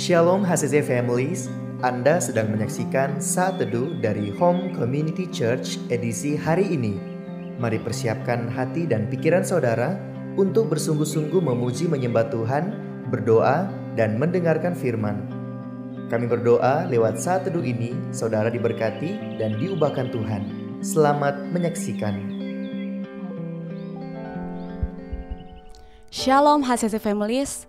Shalom HCC Families, Anda sedang menyaksikan Saat Teduh dari Home Community Church edisi hari ini. Mari persiapkan hati dan pikiran saudara untuk bersungguh-sungguh memuji menyembah Tuhan, berdoa, dan mendengarkan firman. Kami berdoa lewat Saat Teduh ini, saudara diberkati dan diubahkan Tuhan. Selamat menyaksikan. Shalom HCC Families,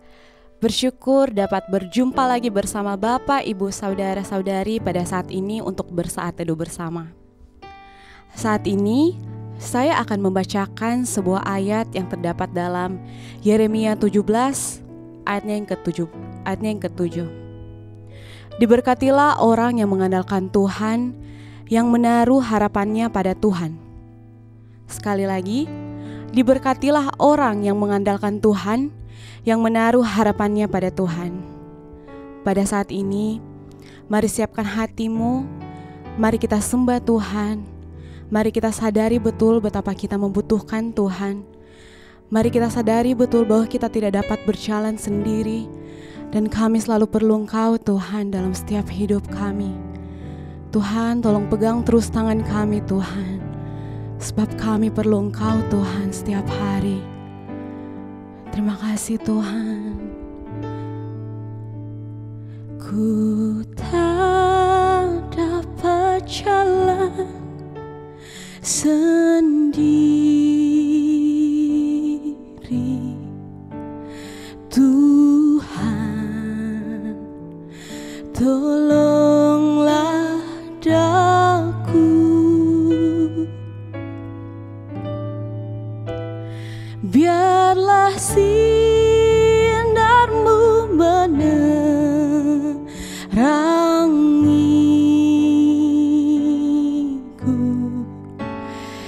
bersyukur dapat berjumpa lagi bersama Bapak, Ibu, Saudara-saudari pada saat ini untuk bersaat teduh bersama. Saat ini, saya akan membacakan sebuah ayat yang terdapat dalam Yeremia 17, ayatnya yang ke-7. Diberkatilah orang yang mengandalkan Tuhan, yang menaruh harapannya pada Tuhan. Sekali lagi, diberkatilah orang yang mengandalkan Tuhan, yang menaruh harapannya pada Tuhan. Pada saat ini, mari siapkan hatimu, mari kita sembah Tuhan, mari kita sadari betul betapa kita membutuhkan Tuhan. Mari kita sadari betul bahwa kita tidak dapat berjalan sendiri, dan kami selalu perlu Engkau Tuhan dalam setiap hidup kami. Tuhan, tolong pegang terus tangan kami Tuhan, sebab kami perlu Engkau Tuhan setiap hari. Terima kasih Tuhan. Ku tak dapat jalan sendiri, Tuhan, tolonglah daku. Biarlah sinarmu menerangiku,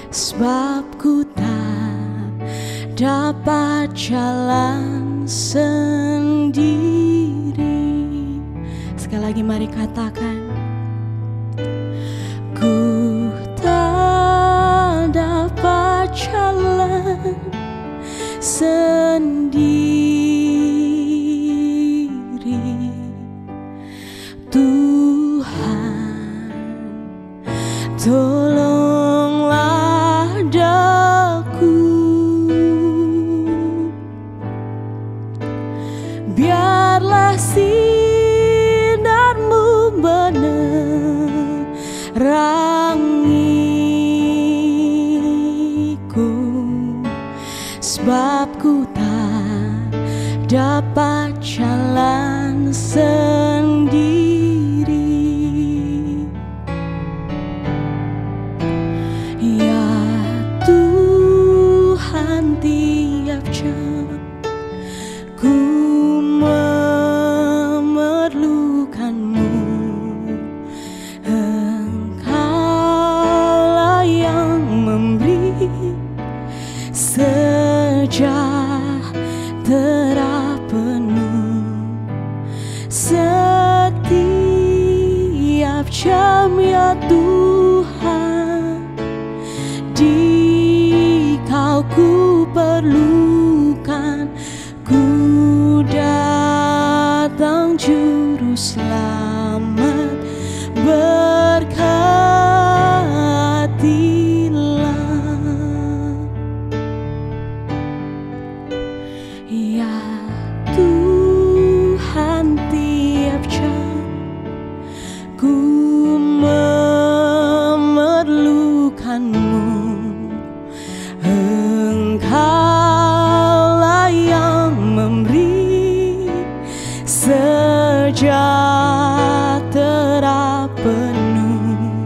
sebab ku tak dapat jalan sendiri. Sekali lagi mari katakan, ku tak dapat jalan sendiri, Tuhan, tolonglah daku. Biarlah sinarmu menerangiku, sebab ku tak dapat jalan sendiri. Ya Tuhan, tiap jam ku memerlukanmu. Engkaulah yang memberi sejahtera penuh setiap jam, ya Tuhan. Di Kau ku perlukan, ku datang juru selamat, berkatilah. Ya Tuhan, tiap jam ku memerlukanmu. Engkaulah yang memberi sejahtera penuh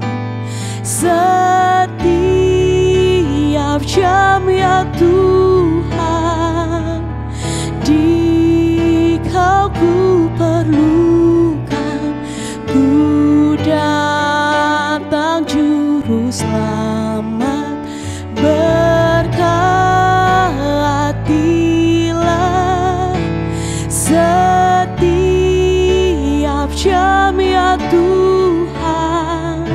setiap jam, ya Tuhan. Di Kau ku perlukan, ku datang juru selamat, berkatilah setiap jam, ya Tuhan.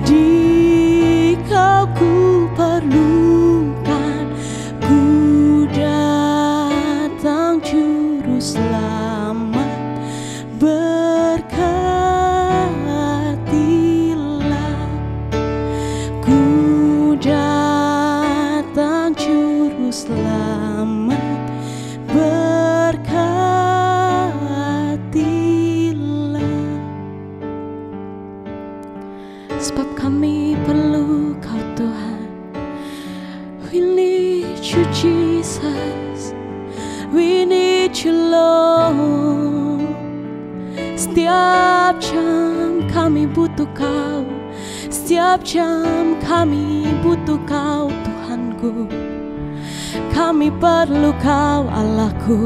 Di Kau ku perlukan, ku datang juru selamat, Juru Selamat, berkatilah. Sebab kami perlu Kau Tuhan. We need You Jesus, we need You Lord. Setiap jam kami butuh Kau, setiap jam kami butuh Kau Tuhanku. Kami perlu Kau Allahku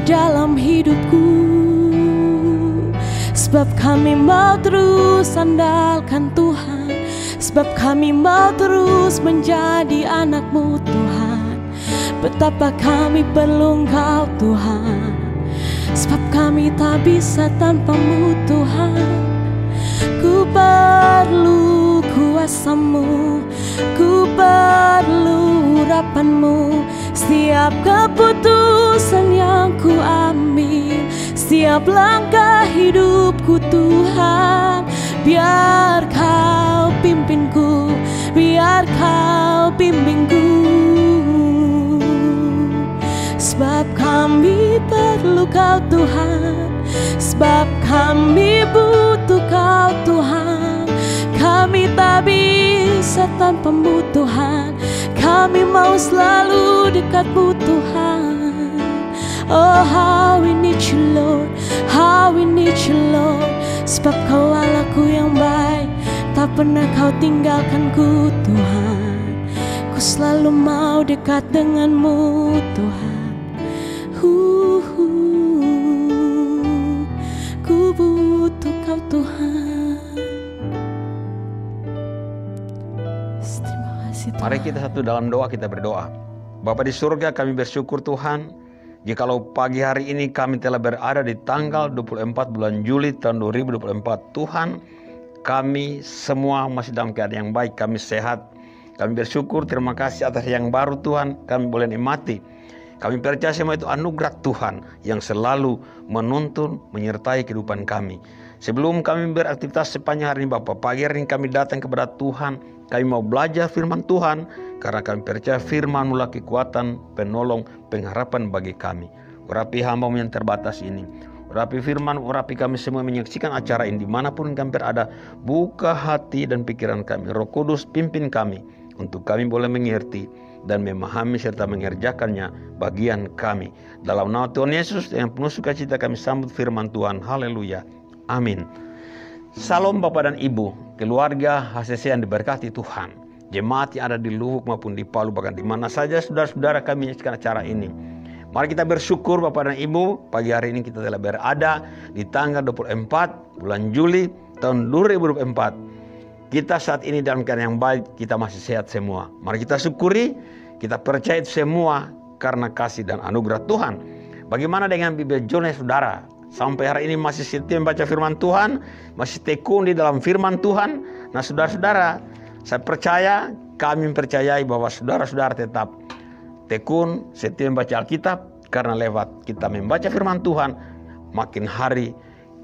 dalam hidupku. Sebab kami mau terus andalkan Tuhan, sebab kami mau terus menjadi anak-Mu Tuhan. Betapa kami perlu Engkau Tuhan, sebab kami tak bisa tanpa-Mu Tuhan. Ku perlu kuasa-Mu, ku perlu urapan-Mu. Setiap keputusan yang ku ambil, setiap langkah hidupku Tuhan, biar Kau pimpinku, biar Kau bimbingku. Sebab kami perlu Kau Tuhan, sebab kami butuh Kau Tuhan. Kami tak bisa tanpa-Mu Tuhan, kami mau selalu dekat-Mu Tuhan. Oh, how we need You Lord, how we need You Lord. Sebab Kau Allahku yang baik, tak pernah Kau tinggalkanku Tuhan. Ku selalu mau dekat dengan-Mu Tuhan. Ku butuh Kau Tuhan. Terima kasih Tuhan. Mari kita satu dalam doa, kita berdoa. Bapa di surga, kami bersyukur Tuhan, jikalau pagi hari ini kami telah berada di tanggal 24 bulan Juli tahun 2024. Tuhan, kami semua masih dalam keadaan yang baik, kami sehat. Kami bersyukur, terima kasih atas yang baru Tuhan, kami boleh nikmati. Kami percaya semua itu anugerah Tuhan yang selalu menuntun, menyertai kehidupan kami. Sebelum kami beraktivitas sepanjang hari ini Bapak, pagi hari ini kami datang kepada Tuhan. Kami mau belajar firman Tuhan, karena kami percaya firman adalah kekuatan, penolong, pengharapan bagi kami. Urapi hamba-Mu yang terbatas ini. Urapi firman, urapi kami semua menyaksikan acara ini dimanapun kami berada. Buka hati dan pikiran kami. Roh Kudus pimpin kami, untuk kami boleh mengerti dan memahami serta mengerjakannya bagian kami. Dalam nama Tuhan Yesus yang penuh sukacita kami sambut firman Tuhan. Haleluya. Amin. Salam Bapak dan Ibu, keluarga HCC yang diberkati Tuhan, jemaat yang ada di Luhuk maupun di Palu, bahkan di mana saja saudara-saudara kami menyaksikan acara ini. Mari kita bersyukur Bapak dan Ibu, pagi hari ini kita telah berada di tanggal 24 bulan Juli tahun 2024. Kita saat ini dalam keadaan yang baik, kita masih sehat semua. Mari kita syukuri, kita percaya semua karena kasih dan anugerah Tuhan. Bagaimana dengan Bible Journey saudara? Sampai hari ini masih setia membaca firman Tuhan, masih tekun di dalam firman Tuhan. Nah saudara-saudara, saya percaya, kami percayai bahwa saudara-saudara tetap tekun, setia membaca Alkitab. Karena lewat kita membaca firman Tuhan, makin hari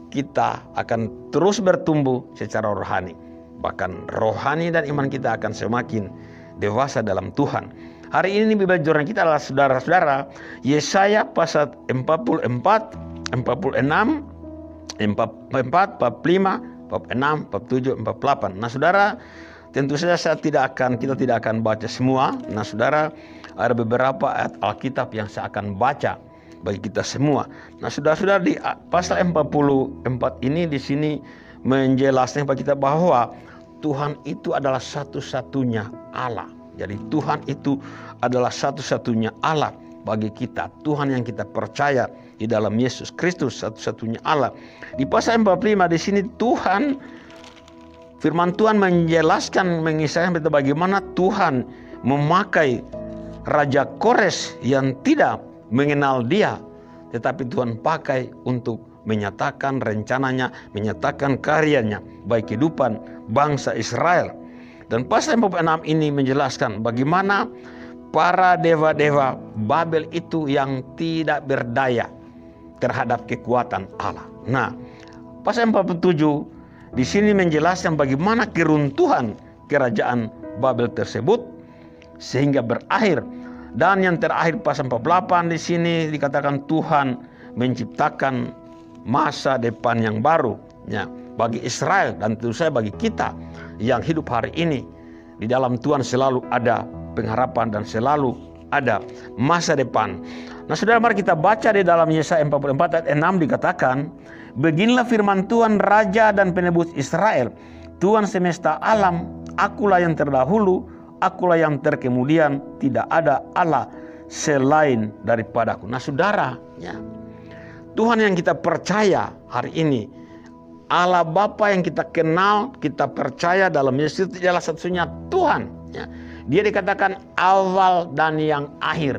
kita akan terus bertumbuh secara rohani. Bahkan rohani dan iman kita akan semakin dewasa dalam Tuhan. Hari ini Bible Journey kita adalah saudara-saudara Yesaya pasal 44, 46, 44, 45, 46, 47, 48. Nah saudara, tentu saja kita tidak akan baca semua. Nah saudara, ada beberapa ayat Alkitab yang saya akan baca bagi kita semua. Nah saudara-saudara, di pasal 44 ini di sini menjelaskan kepada kita bahwa Tuhan itu adalah satu-satunya Allah. Jadi Tuhan itu adalah satu-satunya Allah bagi kita. Tuhan yang kita percaya di dalam Yesus Kristus, satu-satunya Allah. Di pasal 45 di sini Tuhan, firman Tuhan menjelaskan, mengisahkan bagaimana Tuhan memakai Raja Kores yang tidak mengenal Dia, tetapi Tuhan pakai untuk menyatakan rencananya, menyatakan karyanya baik kehidupan bangsa Israel. Dan pasal 46 ini menjelaskan bagaimana para dewa-dewa Babel itu yang tidak berdaya terhadap kekuatan Allah. Nah, pasal 47 di sini menjelaskan bagaimana keruntuhan kerajaan Babel tersebut. sehingga berakhir. Dan yang terakhir pasal 48 di sini dikatakan Tuhan menciptakan masa depan yang baru ya, bagi Israel dan tentu saja bagi kita yang hidup hari ini. Di dalam Tuhan selalu ada pengharapan dan selalu ada masa depan. Nah saudara, mari kita baca di dalam Yesaya 44 ayat 6 dikatakan, beginilah firman Tuhan Raja dan Penebus Israel, Tuhan semesta alam, akulah yang terdahulu, akulah yang terkemudian, tidak ada Allah selain daripadaku. Nah saudara, ya, Tuhan yang kita percaya hari ini, Allah Bapa yang kita kenal, kita percaya dalam Yesus adalah satu-satunya Tuhan. Ya. Dia dikatakan awal dan yang akhir,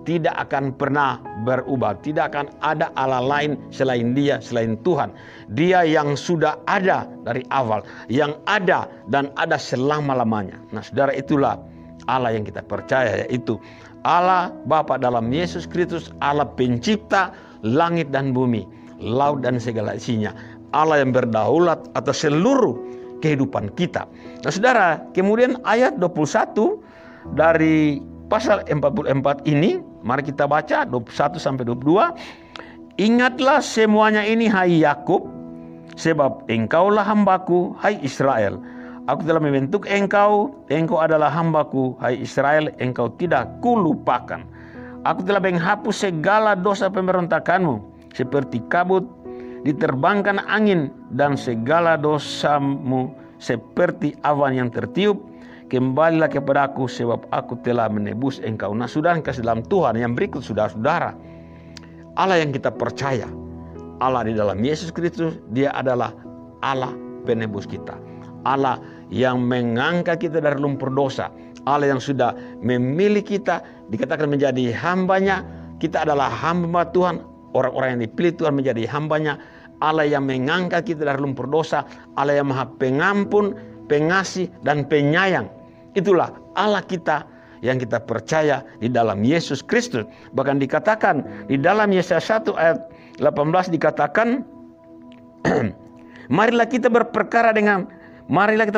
tidak akan pernah berubah, tidak akan ada Allah lain selain Dia, selain Tuhan. Dia yang sudah ada dari awal, yang ada dan ada selama-lamanya. Nah saudara, itulah Allah yang kita percaya, yaitu Allah Bapa dalam Yesus Kristus, Allah pencipta langit dan bumi, laut dan segala isinya, Allah yang berdaulat atas seluruh kehidupan kita. Nah saudara, kemudian ayat 21 dari pasal 44 ini, mari kita baca 21 sampai 22. Ingatlah semuanya ini hai Yakub, sebab engkaulah hambaku hai Israel. Aku telah membentuk engkau, engkau adalah hambaku hai Israel, engkau tidak kulupakan. Aku telah menghapus segala dosa pemberontakanmu, seperti kabut diterbangkan angin, dan segala dosamu seperti awan yang tertiup. Kembalilah kepadaku, sebab aku telah menebus engkau. Nah saudara kasih dalam Tuhan, yang berikut saudara-saudara, Allah yang kita percaya, Allah di dalam Yesus Kristus, Dia adalah Allah penebus kita, Allah yang mengangkat kita dari lumpur dosa, Allah yang sudah memilih kita, dikatakan menjadi hambanya. Kita adalah hamba Tuhan, orang-orang yang dipilih Tuhan menjadi hambanya. Allah yang mengangkat kita dari lumpur dosa, Allah yang maha pengampun, pengasih dan penyayang. Itulah Allah kita yang kita percaya di dalam Yesus Kristus. Bahkan dikatakan di dalam Yesaya 1 ayat 18 dikatakan, marilah kita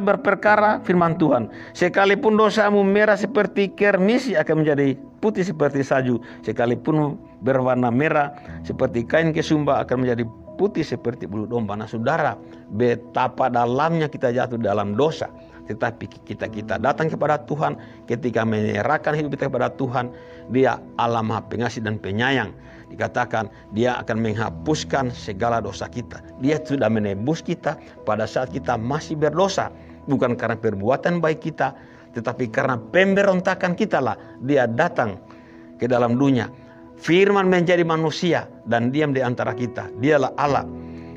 berperkara firman Tuhan. Sekalipun dosamu merah seperti kermisi akan menjadi putih seperti salju. Sekalipun berwarna merah seperti kain kesumba akan menjadi putih seperti bulu domba. Nah saudara, betapa dalamnya kita jatuh dalam dosa. Tetapi kita datang kepada Tuhan, ketika menyerahkan hidup kita kepada Tuhan, Dia Allah maha pengasih dan penyayang. Dikatakan Dia akan menghapuskan segala dosa kita. Dia sudah menebus kita pada saat kita masih berdosa. Bukan karena perbuatan baik kita, tetapi karena pemberontakan kita lah Dia datang ke dalam dunia. Firman menjadi manusia dan diam di antara kita. Dialah Allah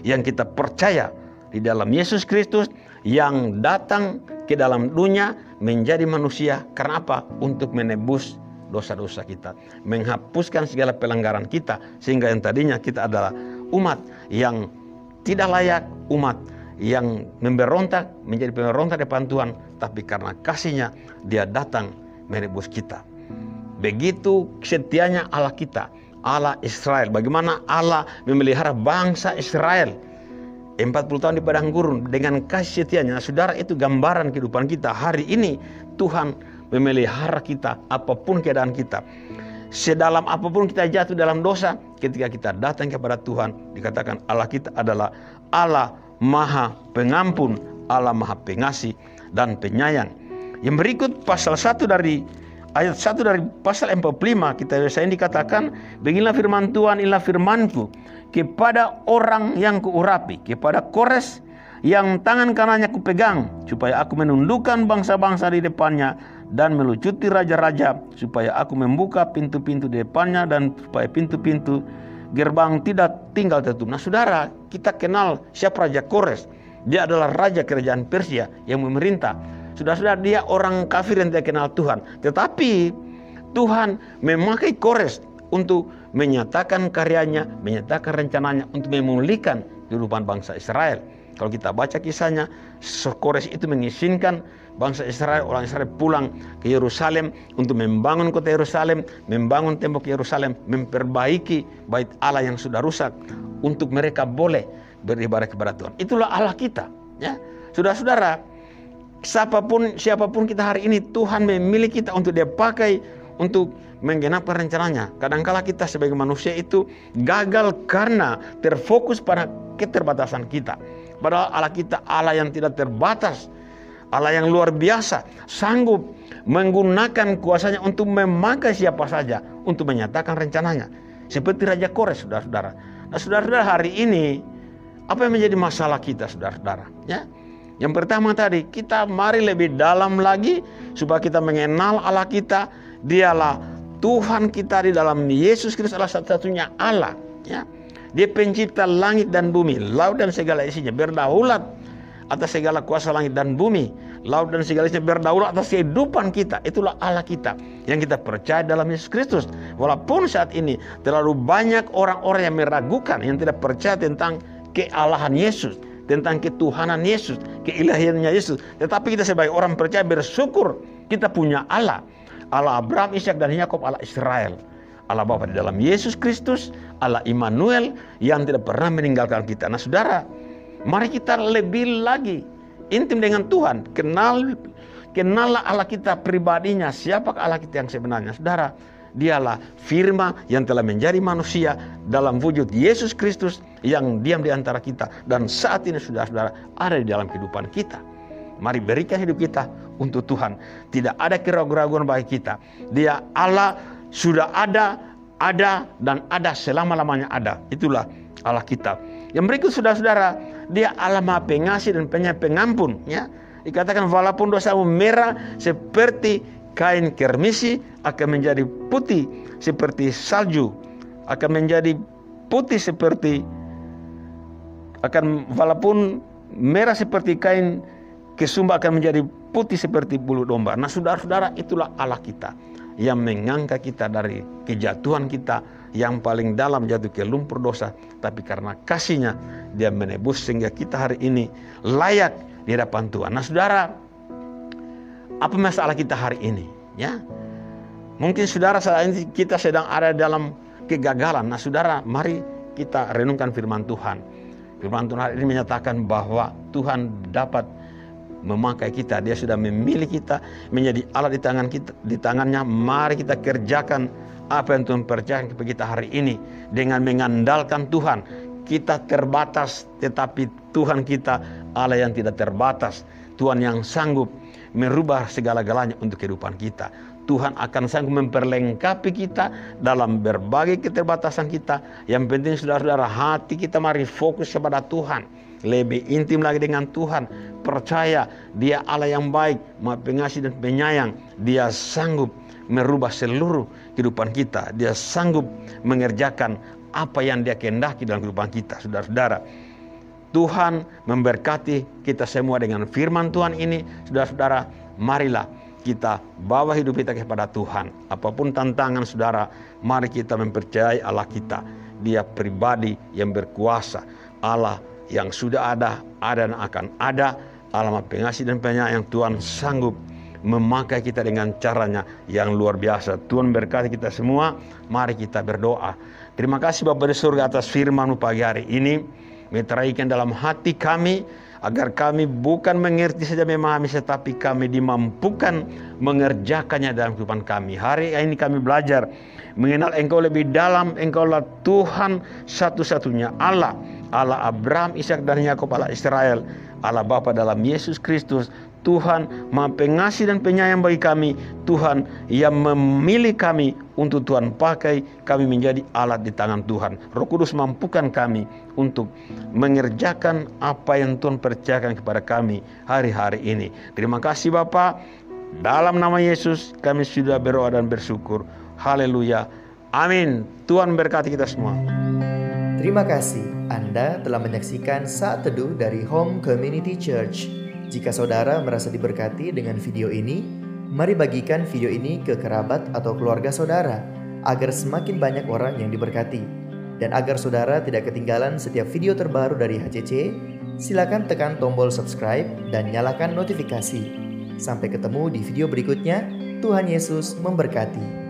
yang kita percaya di dalam Yesus Kristus, yang datang ke dalam dunia menjadi manusia. Karena apa? Untuk menebus dosa-dosa kita, menghapuskan segala pelanggaran kita, sehingga yang tadinya kita adalah umat yang tidak layak, umat yang memberontak, menjadi pemberontak depan Tuhan, tapi karena kasih-Nya Dia datang menebus kita. Begitu setianya Allah kita, Allah Israel. Bagaimana Allah memelihara bangsa Israel 40 tahun di padang gurun dengan kasih setianya. Saudara, itu gambaran kehidupan kita hari ini. Tuhan memelihara kita apapun keadaan kita. Sedalam apapun kita jatuh dalam dosa, ketika kita datang kepada Tuhan, dikatakan Allah kita adalah Allah maha pengampun, Allah maha pengasih dan penyayang. Yang berikut pasal 1 dari ayat 1 dari pasal 45 kita biasa ini dikatakan, beginilah firman Tuhan, inilah firmanku kepada orang yang kuurapi, kepada Kores yang tangan kanannya kupegang, supaya aku menundukkan bangsa-bangsa di depannya dan melucuti raja-raja, supaya aku membuka pintu-pintu di depannya dan supaya pintu-pintu gerbang tidak tinggal tertutup. Nah saudara, kita kenal siapa Raja Kores. Dia adalah raja kerajaan Persia yang memerintah. Sudah-sudah dia orang kafir yang tidak kenal Tuhan. Tetapi Tuhan memakai Kores untuk menyatakan karyanya, menyatakan rencananya untuk memulihkan kehidupan bangsa Israel. Kalau kita baca kisahnya, Kores itu mengizinkan bangsa Israel, orang Israel pulang ke Yerusalem untuk membangun kota Yerusalem, membangun tembok Yerusalem, memperbaiki bait Allah yang sudah rusak untuk mereka boleh beribadah kepada Tuhan. Itulah Allah kita. Ya, saudara-saudara, siapapun kita hari ini, Tuhan memilih kita untuk Dia pakai untuk menggenapkan rencananya. Kadangkala kita sebagai manusia itu gagal karena terfokus pada keterbatasan kita. Padahal Allah kita Allah yang tidak terbatas, Allah yang luar biasa, sanggup menggunakan kuasanya untuk memakai siapa saja untuk menyatakan rencananya. Seperti Raja Kores, saudara-saudara. Nah, saudara-saudara, hari ini apa yang menjadi masalah kita, saudara-saudara? Ya, yang pertama tadi, kita mari lebih dalam lagi supaya kita mengenal Allah kita. Dialah Tuhan kita di dalam Yesus Kristus, adalah satu-satunya Allah. Ya, Dia pencipta langit dan bumi, laut dan segala isinya, berdaulat atas segala kuasa langit dan bumi, laut dan segala isinya, berdaulat atas kehidupan kita. Itulah Allah kita yang kita percaya dalam Yesus Kristus. Walaupun saat ini terlalu banyak orang-orang yang meragukan, yang tidak percaya tentang kealahan Yesus, tentang ketuhanan Yesus, keilahiannya Yesus. Tetapi kita sebagai orang percaya bersyukur kita punya Allah. Allah Abraham, Ishak dan Yakub, Allah Israel. Allah Bapa di dalam Yesus Kristus, Allah Immanuel yang tidak pernah meninggalkan kita. Nah, saudara, mari kita lebih lagi intim dengan Tuhan. Kenallah Allah kita pribadinya. Siapa Allah kita yang sebenarnya? Saudara, Dialah firman yang telah menjadi manusia dalam wujud Yesus Kristus yang diam di antara kita. Dan saat ini saudara-saudara ada di dalam kehidupan kita. Mari berikan hidup kita untuk Tuhan. Tidak ada keraguan-keraguan bagi kita. Dia Allah sudah ada dan ada selama-lamanya ada. Itulah Allah kita. Yang berikut saudara-saudara, Dia Allah Maha Pengasih dan Pengampun. Ya, dikatakan walaupun dosamu merah seperti kain kermisi, akan menjadi putih seperti salju, akan menjadi putih seperti walaupun merah seperti kain kesumba, akan menjadi putih seperti bulu domba. Nah, saudara-saudara, itulah Allah kita yang mengangkat kita dari kejatuhan kita yang paling dalam, jatuh ke lumpur dosa, tapi karena kasih-Nya Dia menebus sehingga kita hari ini layak di hadapan Tuhan. Nah, saudara, apa masalah kita hari ini? Ya, mungkin saudara saat ini kita sedang ada dalam kegagalan. Nah, saudara, mari kita renungkan firman Tuhan. Firman Tuhan hari ini menyatakan bahwa Tuhan dapat memakai kita. Dia sudah memilih kita menjadi alat di tangannya. Mari kita kerjakan apa yang Tuhan percayakan kepada kita hari ini dengan mengandalkan Tuhan. Kita terbatas, tetapi Tuhan kita Allah yang tidak terbatas. Tuhan yang sanggup merubah segala-galanya untuk kehidupan kita. Tuhan akan sanggup memperlengkapi kita dalam berbagai keterbatasan kita. Yang penting saudara-saudara, hati kita mari fokus kepada Tuhan. Lebih intim lagi dengan Tuhan. Percaya Dia Allah yang baik, Maha Pengasih dan Penyayang. Dia sanggup merubah seluruh kehidupan kita. Dia sanggup mengerjakan apa yang Dia kehendaki dalam kehidupan kita. Saudara-saudara, Tuhan memberkati kita semua dengan firman Tuhan ini. Saudara-saudara, marilah kita bawa hidup kita kepada Tuhan. Apapun tantangan saudara, mari kita mempercayai Allah kita. Dia pribadi yang berkuasa. Allah yang sudah ada dan akan ada. Allah Maha Pengasih dan Penyayang. Tuhan sanggup memakai kita dengan caranya yang luar biasa. Tuhan berkati kita semua. Mari kita berdoa. Terima kasih Bapa di surga atas firman-Mu pagi hari ini. Meteraikan dalam hati kami, agar kami bukan mengerti saja memahami, tetapi kami dimampukan mengerjakannya dalam kehidupan kami. Hari ini kami belajar mengenal Engkau lebih dalam. Engkaulah Tuhan satu-satunya Allah. Allah Abraham, Ishak dan Yakub, Allah Israel. Allah Bapa dalam Yesus Kristus. Tuhan Maha Pengasih dan Penyayang bagi kami. Tuhan yang memilih kami untuk Tuhan pakai kami menjadi alat di tangan Tuhan. Roh Kudus mampukan kami untuk mengerjakan apa yang Tuhan percayakan kepada kami hari-hari ini. Terima kasih Bapa. Dalam nama Yesus kami sudah berdoa dan bersyukur. Haleluya. Amin. Tuhan berkati kita semua. Terima kasih Anda telah menyaksikan Saat Teduh dari Home Community Church. Jika saudara merasa diberkati dengan video ini, mari bagikan video ini ke kerabat atau keluarga saudara, agar semakin banyak orang yang diberkati. Dan agar saudara tidak ketinggalan setiap video terbaru dari HCC, silakan tekan tombol subscribe dan nyalakan notifikasi. Sampai ketemu di video berikutnya. Tuhan Yesus memberkati.